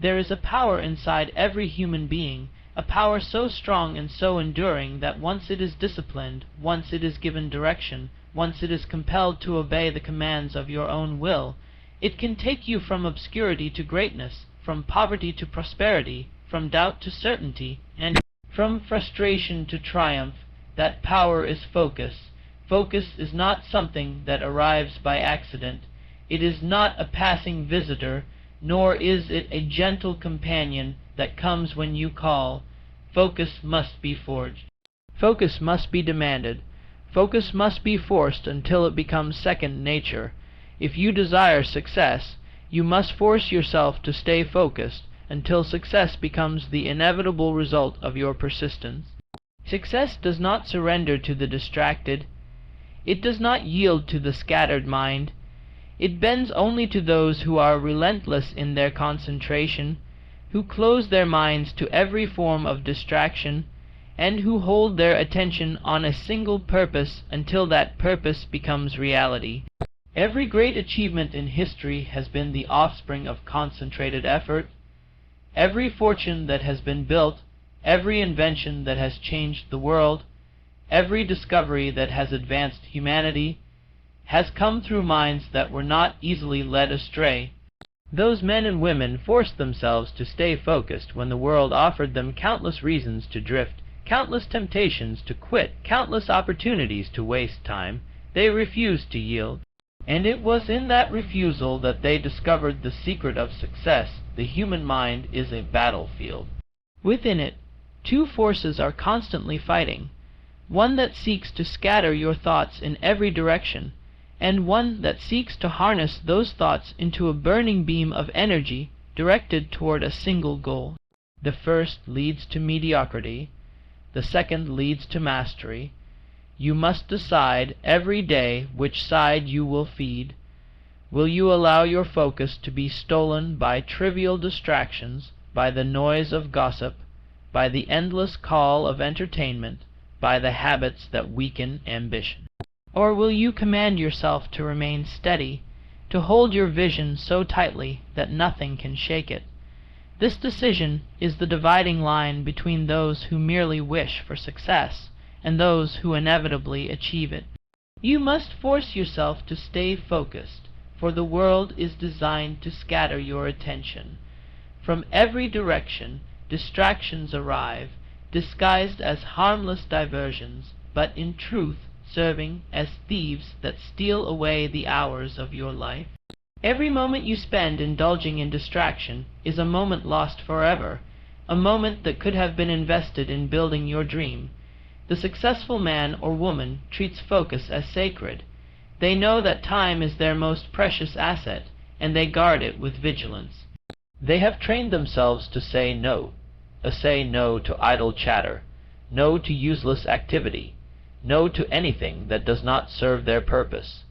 There is a power inside every human being, a power so strong and so enduring that once it is disciplined, once it is given direction, once it is compelled to obey the commands of your own will, it can take you from obscurity to greatness, from poverty to prosperity, from doubt to certainty, and from frustration to triumph. That power is focus. Focus is not something that arrives by accident. It is not a passing visitor, nor is it a gentle companion that comes when you call. Focus must be forged. Focus must be demanded. Focus must be forced until it becomes second nature. If you desire success, you must force yourself to stay focused until success becomes the inevitable result of your persistence. Success does not surrender to the distracted. It does not yield to the scattered mind. It bends only to those who are relentless in their concentration, who close their minds to every form of distraction, and who hold their attention on a single purpose until that purpose becomes reality. Every great achievement in history has been the offspring of concentrated effort. Every fortune that has been built, every invention that has changed the world, every discovery that has advanced humanity, has come through minds that were not easily led astray. Those men and women forced themselves to stay focused when the world offered them countless reasons to drift, countless temptations to quit, countless opportunities to waste time. They refused to yield. And it was in that refusal that they discovered the secret of success. The human mind is a battlefield. Within it, two forces are constantly fighting, one that seeks to scatter your thoughts in every direction, and one that seeks to harness those thoughts into a burning beam of energy directed toward a single goal. The first leads to mediocrity, the second leads to mastery. You must decide every day which side you will feed. Will you allow your focus to be stolen by trivial distractions, by the noise of gossip, by the endless call of entertainment, by the habits that weaken ambition? Or will you command yourself to remain steady, to hold your vision so tightly that nothing can shake it? This decision is the dividing line between those who merely wish for success and those who inevitably achieve it. You must force yourself to stay focused, for the world is designed to scatter your attention. From every direction, distractions arrive, disguised as harmless diversions, but in truth serving as thieves that steal away the hours of your life. Every moment you spend indulging in distraction is a moment lost forever, a moment that could have been invested in building your dream. The successful man or woman treats focus as sacred. They know that time is their most precious asset, and they guard it with vigilance. They have trained themselves to say no to idle chatter, no to useless activity, no to anything that does not serve their purpose.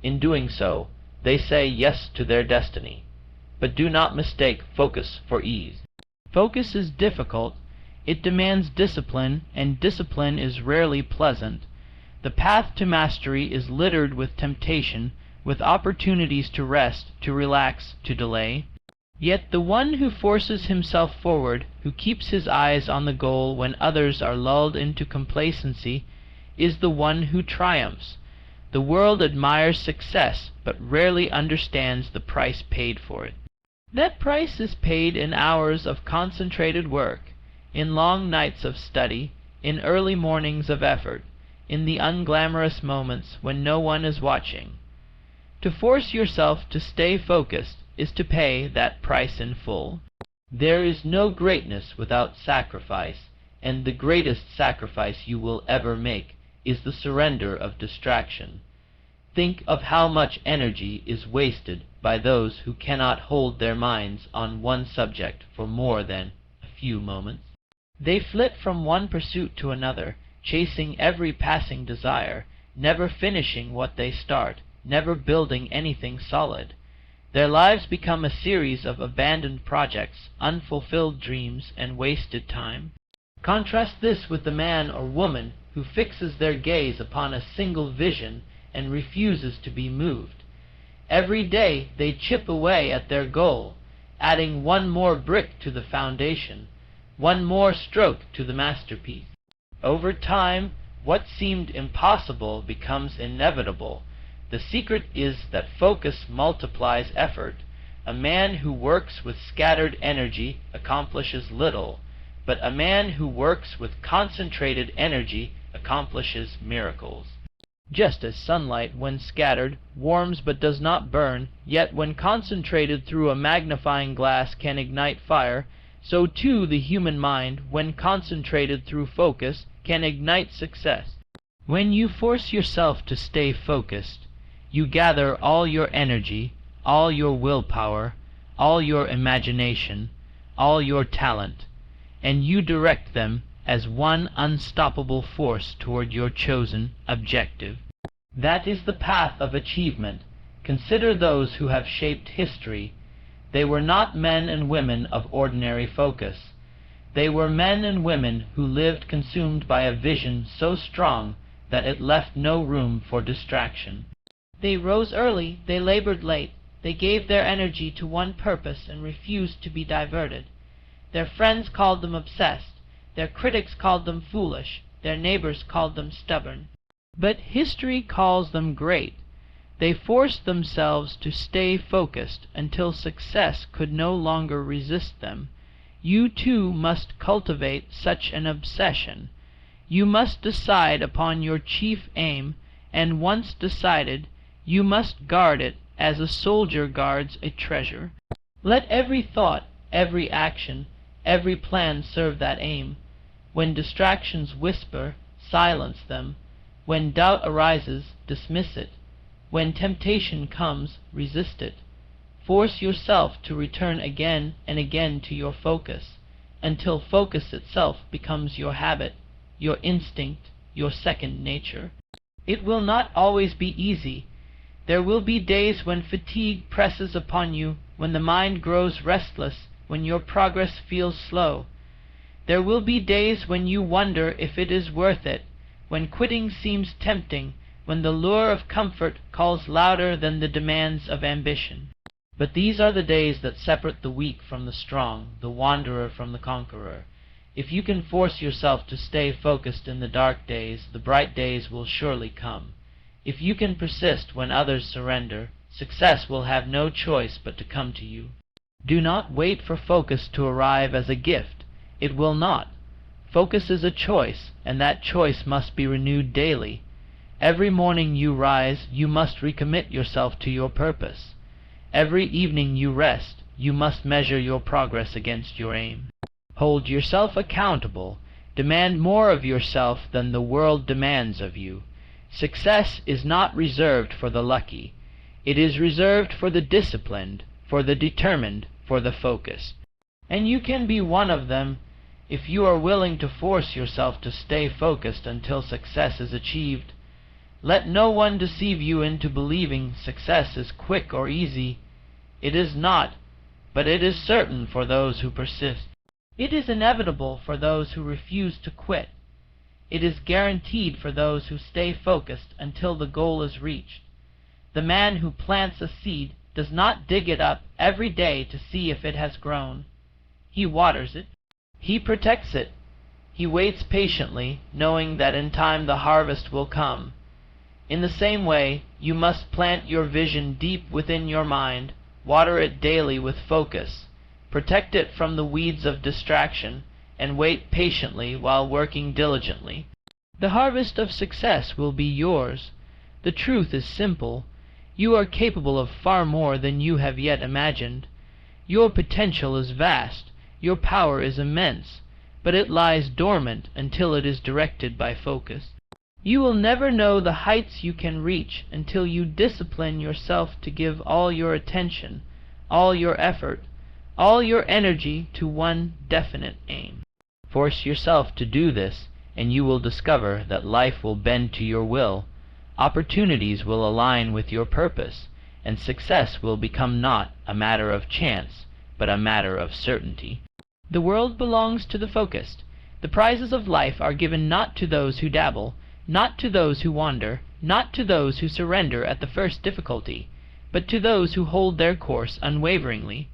In doing so, they say yes to their destiny. But do not mistake focus for ease. Focus is difficult. It demands discipline, and discipline is rarely pleasant. The path to mastery is littered with temptation, with opportunities to rest, to relax, to delay. Yet the one who forces himself forward, who keeps his eyes on the goal when others are lulled into complacency, is the one who triumphs. The world admires success, but rarely understands the price paid for it. That price is paid in hours of concentrated work, in long nights of study, in early mornings of effort, in the unglamorous moments when no one is watching. To force yourself to stay focused is to pay that price in full. There is no greatness without sacrifice, and the greatest sacrifice you will ever make is the surrender of distraction. Think of how much energy is wasted by those who cannot hold their minds on one subject for more than a few moments. They flit from one pursuit to another, chasing every passing desire, never finishing what they start, never building anything solid. Their lives become a series of abandoned projects, unfulfilled dreams, and wasted time. Contrast this with the man or woman who fixes their gaze upon a single vision and refuses to be moved. Every day they chip away at their goal. adding one more brick to the foundation, one more stroke to the masterpiece. Over time, what seemed impossible becomes inevitable. The secret is that focus multiplies effort. A man who works with scattered energy accomplishes little, but a man who works with concentrated energy accomplishes miracles. Just as sunlight, when scattered, warms but does not burn, yet when concentrated through a magnifying glass can ignite fire, so too the human mind, when concentrated through focus, can ignite success. When you force yourself to stay focused, you gather all your energy, all your willpower, all your imagination, all your talent, and you direct them as one unstoppable force toward your chosen objective. That is the path of achievement. Consider those who have shaped history. They were not men and women of ordinary focus. They were men and women who lived consumed by a vision so strong that it left no room for distraction. They rose early, they labored late, they gave their energy to one purpose and refused to be diverted. Their friends called them obsessed, their critics called them foolish, their neighbors called them stubborn. But history calls them great. They forced themselves to stay focused until success could no longer resist them. You too must cultivate such an obsession. You must decide upon your chief aim, and once decided, you must guard it as a soldier guards a treasure. Let every thought, every action, every plan serve that aim. When distractions whisper, silence them. When doubt arises, dismiss it. When temptation comes, resist it. Force yourself to return again and again to your focus, until focus itself becomes your habit, your instinct, your second nature. It will not always be easy. There will be days when fatigue presses upon you, when the mind grows restless, when your progress feels slow. There will be days when you wonder if it is worth it, when quitting seems tempting, when the lure of comfort calls louder than the demands of ambition. But these are the days that separate the weak from the strong, the wanderer from the conqueror. If you can force yourself to stay focused in the dark days, the bright days will surely come. If you can persist when others surrender, success will have no choice but to come to you. Do not wait for focus to arrive as a gift. It will not. Focus is a choice, and that choice must be renewed daily. Every morning you rise, you must recommit yourself to your purpose. Every evening you rest, you must measure your progress against your aim. Hold yourself accountable. Demand more of yourself than the world demands of you. Success is not reserved for the lucky. It is reserved for the disciplined, for the determined, for the focused. And you can be one of them if you are willing to force yourself to stay focused until success is achieved. Let no one deceive you into believing success is quick or easy. It is not, but it is certain for those who persist. It is inevitable for those who refuse to quit. It is guaranteed for those who stay focused until the goal is reached. The man who plants a seed does not dig it up every day to see if it has grown. He waters it. He protects it. He waits patiently, knowing that in time the harvest will come. In the same way, you must plant your vision deep within your mind, water it daily with focus, protect it from the weeds of distraction, and wait patiently while working diligently. The harvest of success will be yours. The truth is simple. You are capable of far more than you have yet imagined. Your potential is vast. Your power is immense, but it lies dormant until it is directed by focus. You will never know the heights you can reach until you discipline yourself to give all your attention, all your effort, all your energy to one definite aim. Force yourself to do this, and you will discover that life will bend to your will, opportunities will align with your purpose, and success will become not a matter of chance, but a matter of certainty. The world belongs to the focused. The prizes of life are given not to those who dabble, not to those who wander, not to those who surrender at the first difficulty, but to those who hold their course unwaveringly.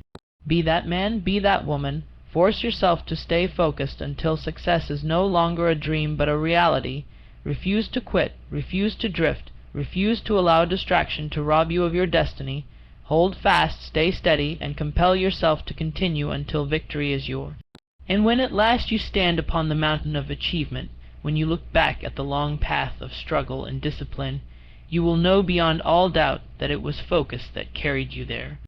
Be that man, be that woman. Force yourself to stay focused until success is no longer a dream but a reality. Refuse to quit, refuse to drift, refuse to allow distraction to rob you of your destiny. Hold fast, stay steady, and compel yourself to continue until victory is yours. And when at last you stand upon the mountain of achievement, when you look back at the long path of struggle and discipline, you will know beyond all doubt that it was focus that carried you there.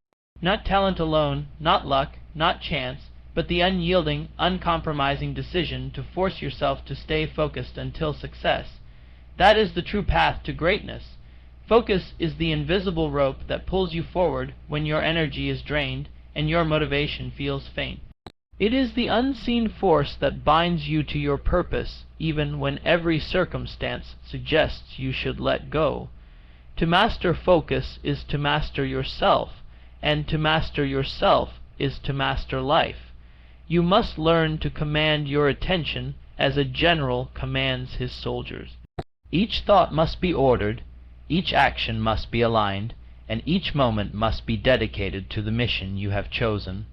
Not talent alone, not luck, not chance, but the unyielding, uncompromising decision to force yourself to stay focused until success. That is the true path to greatness. Focus is the invisible rope that pulls you forward when your energy is drained and your motivation feels faint. It is the unseen force that binds you to your purpose, even when every circumstance suggests you should let go. To master focus is to master yourself, and to master yourself is to master life. You must learn to command your attention as a general commands his soldiers. Each thought must be ordered, each action must be aligned, and each moment must be dedicated to the mission you have chosen.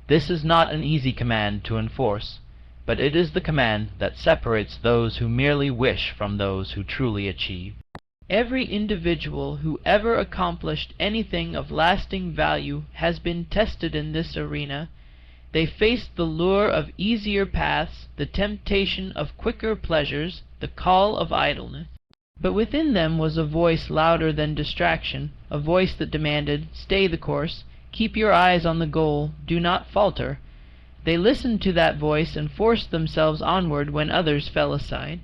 This is not an easy command to enforce, but it is the command that separates those who merely wish from those who truly achieve. Every individual who ever accomplished anything of lasting value has been tested in this arena. They faced the lure of easier paths, the temptation of quicker pleasures, the call of idleness. But within them was a voice louder than distraction, a voice that demanded, "Stay the course, keep your eyes on the goal, do not falter." They listened to that voice and forced themselves onward when others fell aside.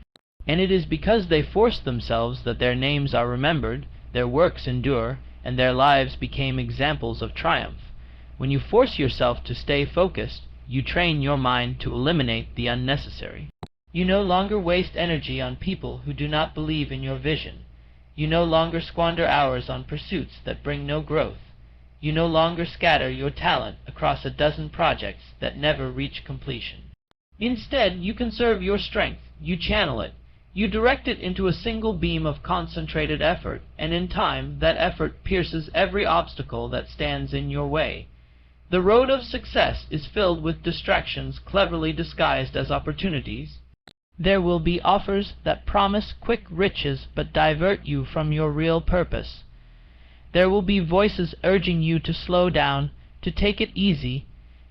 And it is because they forced themselves that their names are remembered, their works endure, and their lives became examples of triumph. When you force yourself to stay focused, you train your mind to eliminate the unnecessary. You no longer waste energy on people who do not believe in your vision. You no longer squander hours on pursuits that bring no growth. You no longer scatter your talent across a dozen projects that never reach completion. Instead, you conserve your strength, you channel it, you direct it into a single beam of concentrated effort, and in time that effort pierces every obstacle that stands in your way. The road of success is filled with distractions cleverly disguised as opportunities. There will be offers that promise quick riches but divert you from your real purpose. There will be voices urging you to slow down, to take it easy,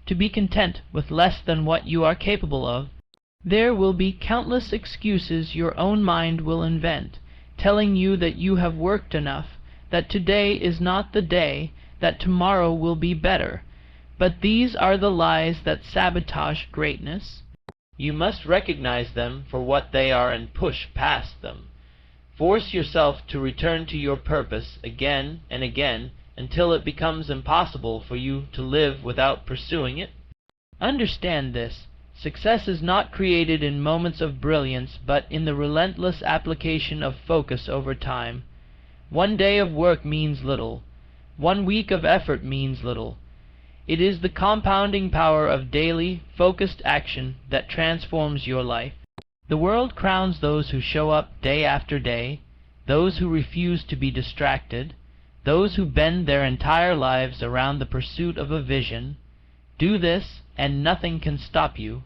to be content with less than what you are capable of. There will be countless excuses your own mind will invent, telling you that you have worked enough, that today is not the day, that tomorrow will be better. But these are the lies that sabotage greatness. You must recognize them for what they are and push past them. Force yourself to return to your purpose again and again until it becomes impossible for you to live without pursuing it. Understand this. Success is not created in moments of brilliance, but in the relentless application of focus over time. One day of work means little. 1 week of effort means little. It is the compounding power of daily, focused action that transforms your life. The world crowns those who show up day after day, those who refuse to be distracted, those who bend their entire lives around the pursuit of a vision. Do this, and nothing can stop you.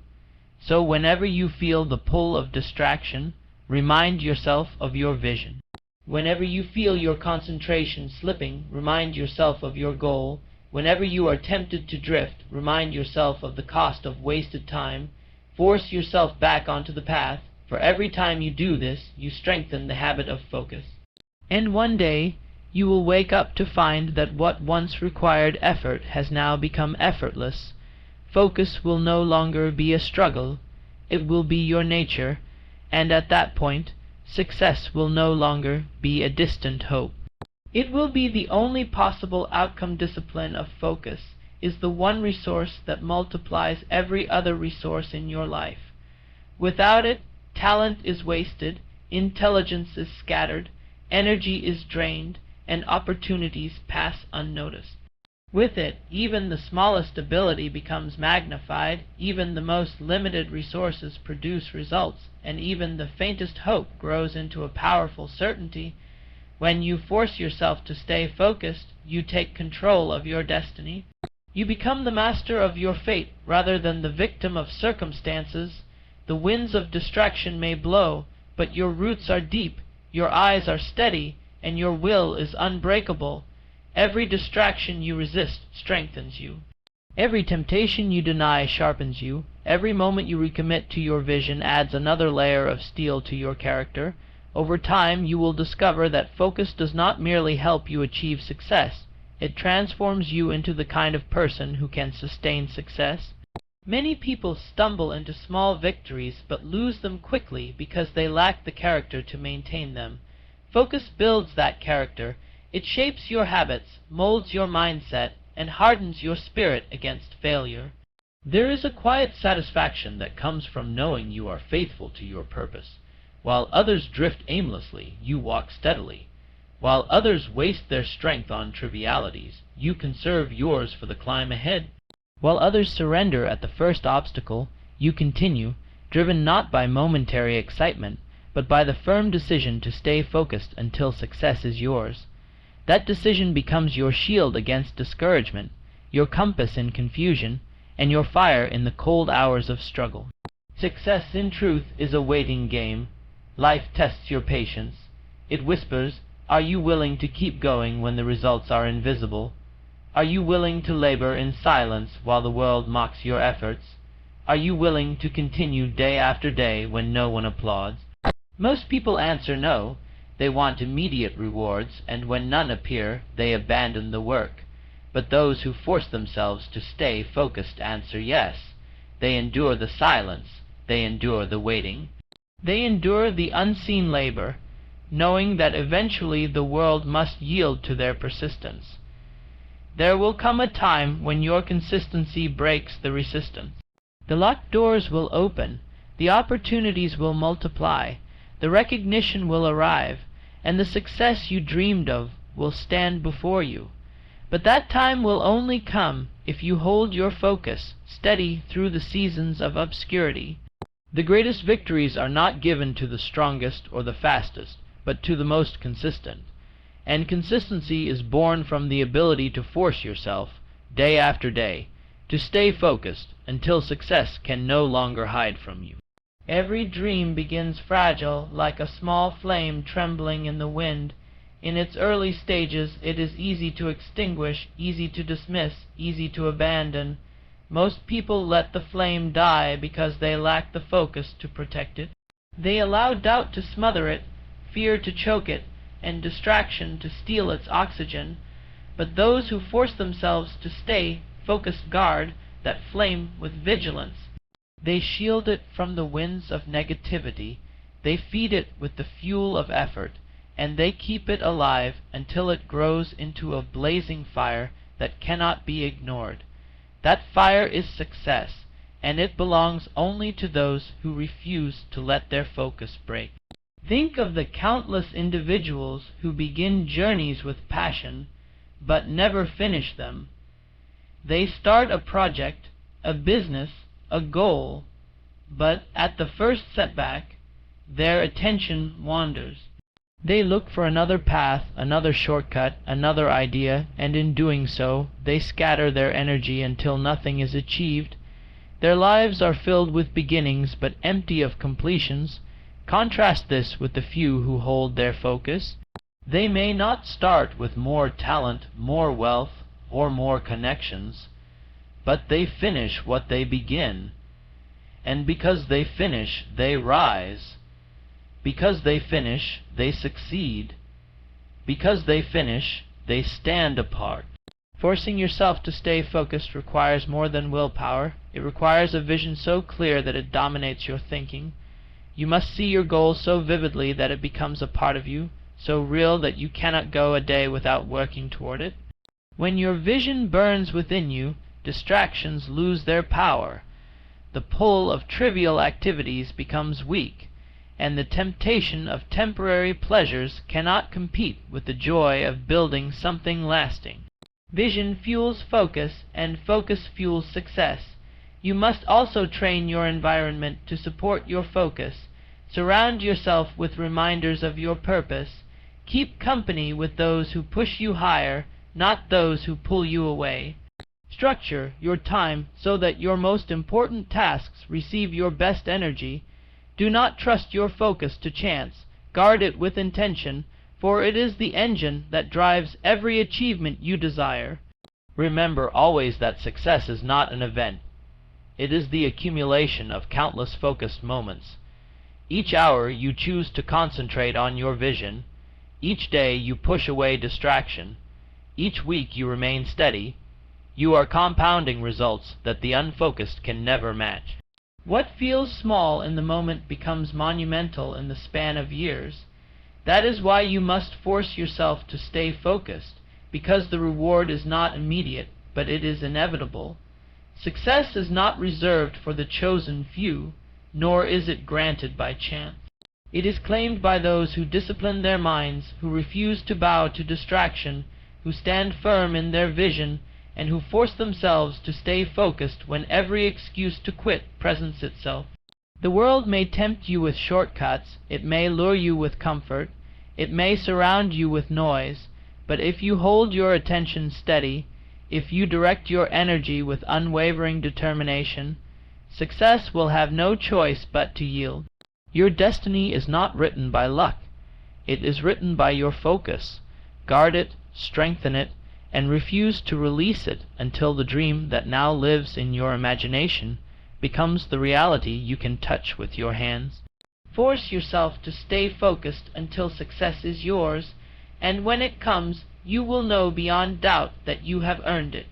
So whenever you feel the pull of distraction, remind yourself of your vision. Whenever you feel your concentration slipping, remind yourself of your goal. Whenever you are tempted to drift, remind yourself of the cost of wasted time. Force yourself back onto the path, for every time you do this, you strengthen the habit of focus. And one day, you will wake up to find that what once required effort has now become effortless. Focus will no longer be a struggle, it will be your nature, and at that point, success will no longer be a distant hope. It will be the only possible outcome. Discipline of focus is the one resource that multiplies every other resource in your life. Without it, talent is wasted, intelligence is scattered, energy is drained, and opportunities pass unnoticed. With it, even the smallest ability becomes magnified, even the most limited resources produce results, and even the faintest hope grows into a powerful certainty. When you force yourself to stay focused, you take control of your destiny. You become the master of your fate rather than the victim of circumstances. The winds of distraction may blow, but your roots are deep, your eyes are steady, and your will is unbreakable. Every distraction you resist strengthens you. Every temptation you deny sharpens you. Every moment you recommit to your vision adds another layer of steel to your character. Over time, you will discover that focus does not merely help you achieve success. It transforms you into the kind of person who can sustain success. Many people stumble into small victories but lose them quickly because they lack the character to maintain them. Focus builds that character. It shapes your habits, molds your mindset, and hardens your spirit against failure. There is a quiet satisfaction that comes from knowing you are faithful to your purpose. While others drift aimlessly, you walk steadily. While others waste their strength on trivialities, you conserve yours for the climb ahead. While others surrender at the first obstacle, you continue, driven not by momentary excitement, but by the firm decision to stay focused until success is yours. That decision becomes your shield against discouragement, your compass in confusion, and your fire in the cold hours of struggle. Success, in truth, is a waiting game. Life tests your patience. It whispers, "Are you willing to keep going when the results are invisible? Are you willing to labor in silence while the world mocks your efforts? Are you willing to continue day after day when no one applauds?" Most people answer no. They want immediate rewards, and when none appear, they abandon the work. But those who force themselves to stay focused answer yes. They endure the silence. They endure the waiting. They endure the unseen labor, knowing that eventually the world must yield to their persistence. There will come a time when your consistency breaks the resistance. The locked doors will open, the opportunities will multiply, the recognition will arrive, and the success you dreamed of will stand before you. But that time will only come if you hold your focus steady through the seasons of obscurity. The greatest victories are not given to the strongest or the fastest, but to the most consistent. And consistency is born from the ability to force yourself, day after day, to stay focused until success can no longer hide from you. Every dream begins fragile, like a small flame trembling in the wind. In its early stages it is easy to extinguish, easy to dismiss, easy to abandon. Most people let the flame die because they lack the focus to protect it. They allow doubt to smother it, fear to choke it, and distraction to steal its oxygen. But those who force themselves to stay focused guard that flame with vigilance. They shield it from the winds of negativity, they feed it with the fuel of effort, and they keep it alive until it grows into a blazing fire that cannot be ignored. That fire is success, and it belongs only to those who refuse to let their focus break. Think of the countless individuals who begin journeys with passion, but never finish them. They start a project, a business, a goal, but at the first setback, their attention wanders. They look for another path, another shortcut, another idea, and in doing so, they scatter their energy until nothing is achieved. Their lives are filled with beginnings, but empty of completions. Contrast this with the few who hold their focus. They may not start with more talent, more wealth, or more connections, but they finish what they begin. And because they finish, they rise. Because they finish, they succeed. Because they finish, they stand apart. Forcing yourself to stay focused requires more than willpower. It requires a vision so clear that it dominates your thinking. You must see your goal so vividly that it becomes a part of you, so real that you cannot go a day without working toward it. When your vision burns within you, distractions lose their power. The pull of trivial activities becomes weak, and the temptation of temporary pleasures cannot compete with the joy of building something lasting. Vision fuels focus, and focus fuels success. You must also train your environment to support your focus. Surround yourself with reminders of your purpose. Keep company with those who push you higher, not those who pull you away. Structure your time so that your most important tasks receive your best energy. Do not trust your focus to chance. Guard it with intention, for it is the engine that drives every achievement you desire. Remember always that success is not an event. It is the accumulation of countless focused moments. Each hour you choose to concentrate on your vision. Each day you push away distraction. Each week you remain steady. You are compounding results that the unfocused can never match. What feels small in the moment becomes monumental in the span of years. That is why you must force yourself to stay focused, because the reward is not immediate, but it is inevitable. Success is not reserved for the chosen few, nor is it granted by chance. It is claimed by those who discipline their minds, who refuse to bow to distraction, who stand firm in their vision, and who force themselves to stay focused when every excuse to quit presents itself. The world may tempt you with shortcuts, it may lure you with comfort, it may surround you with noise, but if you hold your attention steady, if you direct your energy with unwavering determination, success will have no choice but to yield. Your destiny is not written by luck. It is written by your focus. Guard it, strengthen it, and refuse to release it until the dream that now lives in your imagination becomes the reality you can touch with your hands. Force yourself to stay focused until success is yours, and when it comes, you will know beyond doubt that you have earned it.